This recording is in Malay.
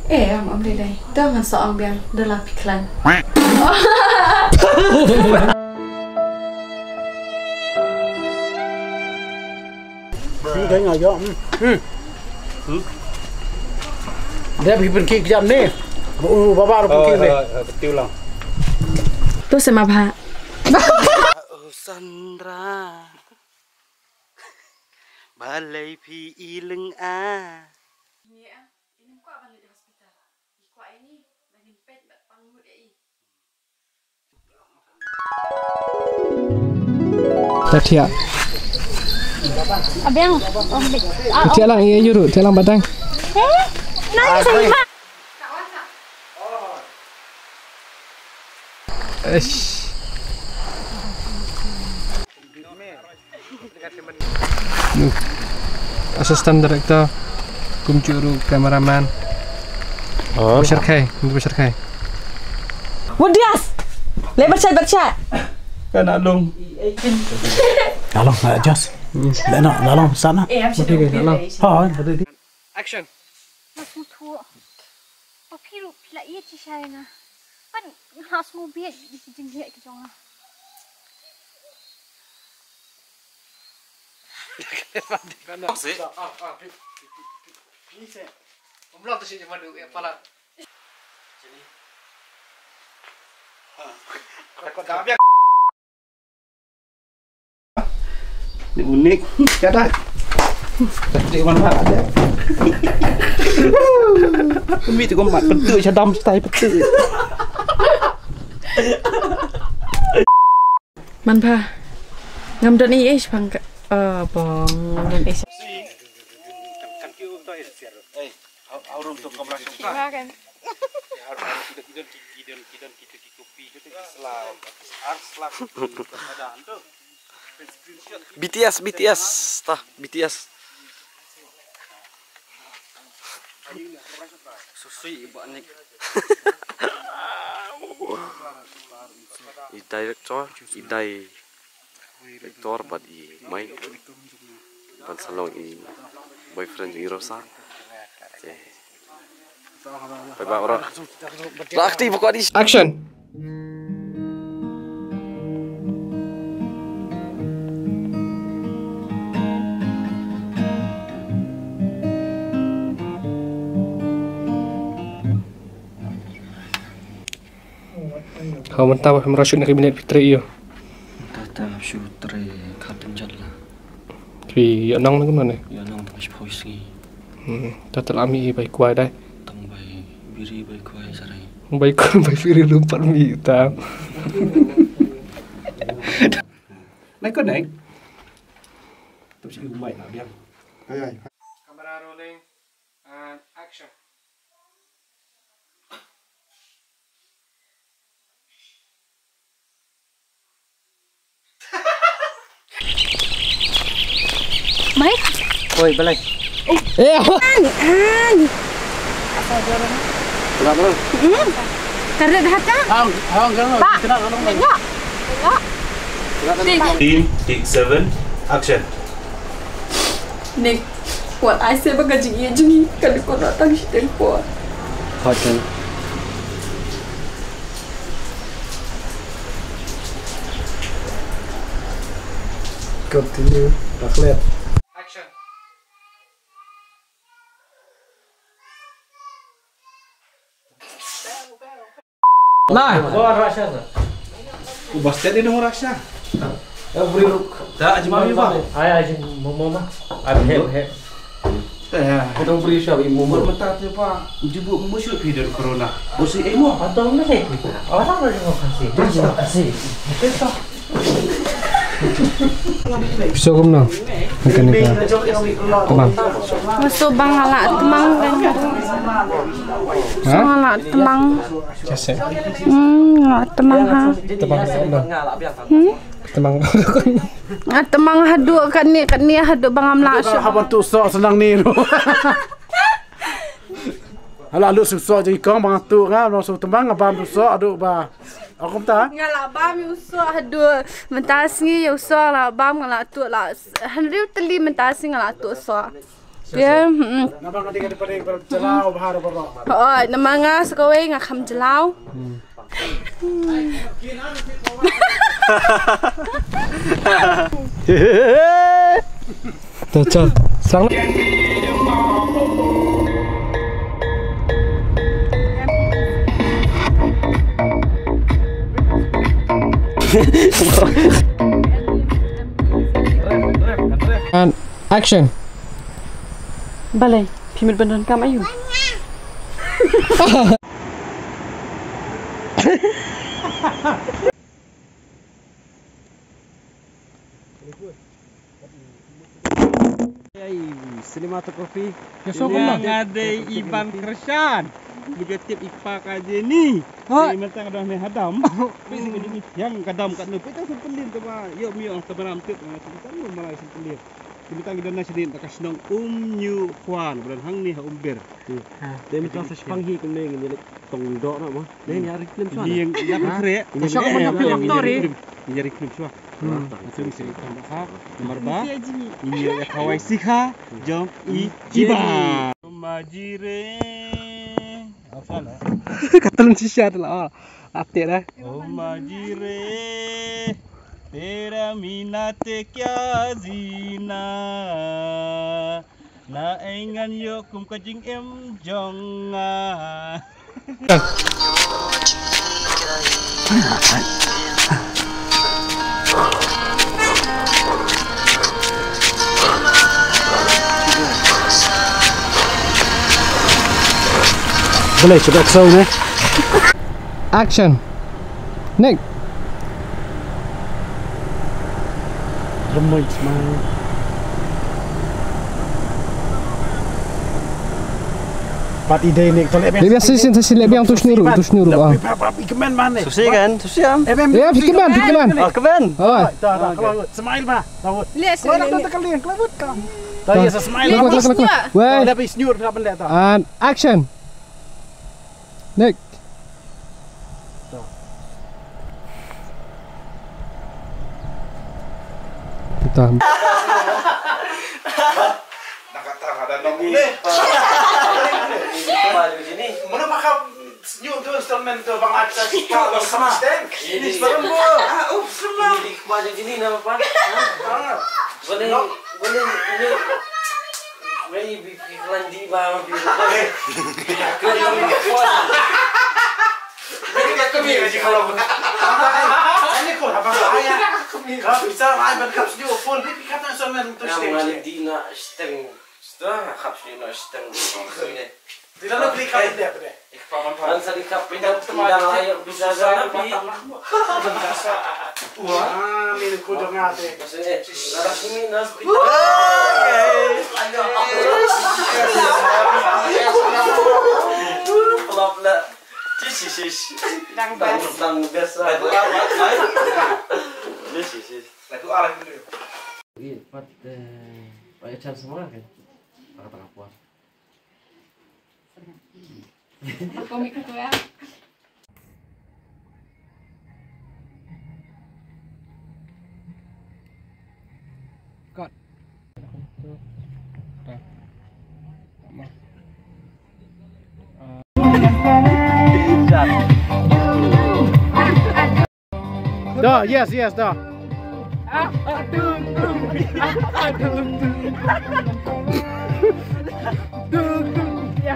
Mak beli dai. Jangan soang biang dalam piklan. Thấy ngồi vô. Dia pergi pergi jam ni. Bapak pergi ni. Betul lah. Tu sama Pak. Sandra balai pi ileng a. Ini kok balik di hospital. Kok ini lagi pet pangut ai. Tatia. Abang. Tatia lang iya yuru, tatia lang batang. Nangis sama. Asisten Director Kumcuru Kameraman Bashar Khai Wadias. Lebar chat. Kan alung. Dalam nak adjust. Dalam sana. Action. Masuk tu. Okey lu pila ia cisai na. Kan has mobil di sini dia ke jangan. Ini unik. Ada. Di mana ada? Kami tu kombat betul cadam style betul. Man Pa. Ngam dan ni bang bong dan Kan kau tu eh, aurum tu kau merasa Kan. kita kopi kita selau arslak ada tu. BTS tah BTS. Susui banyak. Director buat mai ban salong boyfriend Rosa. Bye bro. Aktif kok di Action. Kau mentah merasuk nak kabinet Fitri iyo. Tata syutre kadang jalan. Vì nong nó cũng này. Ya nong tak pois ni. Ta terlami baik kuai dah. Tang bai biri bai kuai sarai. Baik Fitri lupa mi ta. Này có này. Tôi sẽ dùng mày nào đi. Camera rolling and action. Mai. Oi, balai. Berapa? Karena dah tak. Hang kan. Kena dalam lagi. Team, take 7, action. Nick, buat I say bagai jingi jingi kan kau nak tangis tempo. Hotel. Continue. Baklet. Action. Nah, bawa rasa tu. Ubastet ini mau rasa. Ya beri ruk. Tak, cuma ni bah. Ayah aja mama. Have. Kita beri siapa ibu Umur mama. mentah tu pak. Jebuk musuh video corona. Bosi emo. Atau mana saya? Orang terima kasih. Terima kasih. Kita. Pisau kau mana? Makan ni kan. Temang. Masuk bang ala temang kan. Ha? Ala temang. Cesek. Ala temang ha. Temang mana? Temang. Temang haduk kat ni haduk bang amla. Apa tu sok senang ni tu. Alah lu susah jadi kau bang tu kan, lu susah tembang abang tu sok aduk ba. Aku tak. Ngala bam usuk haduk mentas ni usuk la bam ngala tu la. Henry teli mentas ngala tu usuk. Dia Nabang ka tinggal pada berjalau bahar baro. oh namanga sekowe ngakam jelau. Tuh, serang. And action. Balai, pimit beneran kam ayu. Sinematografi. Yang ada Iban Kersan. Begitu ipak aja ni. Ni mentang ada ni hadam. Bisi ni yang kadam kat nu. Kita sempelin tu mah. Yo mi orang teberam tu. Kita nu malah sempelin. Kita kita nak sedih tak kasih Nyu Kwan. Bukan hang ni umber. Dia macam sespanghi kuning ni tong dok nak mah. Ni hari film suan. Ni yang dapat krek. Masuk mana film story. Ni hari film suan. Itu mesti tambah nomor ba. Ini ya kawai sikha. Jom Ichiba. Majire. Katalan sisya adalah atik dah. Oh majire tera minate kya zina na engan yo kum kajing em jonga. Boleh coba show ni. Action. Nick. Remai semua. Pat ide ni kalau Dia biasa sesi lebih yang tu snuru ah. Papi kemen mana? Susi kan? Susi am. Ya, fikirman. Oh kemen. Oh. Tak kalau smile mah. Tahu. Lihat Kau nak tak kalian kelabut kau. Tahu ya smile. Wait. Tapi snyur tak benda tu. And action. Nick. Kita. Mana pakam snyur tu instrumen tu bang Aca kalau sama stand. Ini sebarang bu. Semua. Di kemarin ini nama apa? Boleh ini. May iklan di ba mabiro. Kami lagi kalau ini kau apa ayah? Kalau bisa ayah berkap sendiri phone ni pikat nak instrumen tu Yang stand. mana di na steng. Sudah kap sini na steng. Tidak nak beli kau dia apa dia? Dan sa dikap pindah ayo bisa nabi. Wah, ni kau jangan ada. Maksudnya narasimi nas Pelap lah. Cis. Dang biasa. Cis. Lagu arah dulu. Iya, pakai cat semua kan? Pakai tengah puas. Komik aku ya. Cut. Dah, yes, dah. Ya,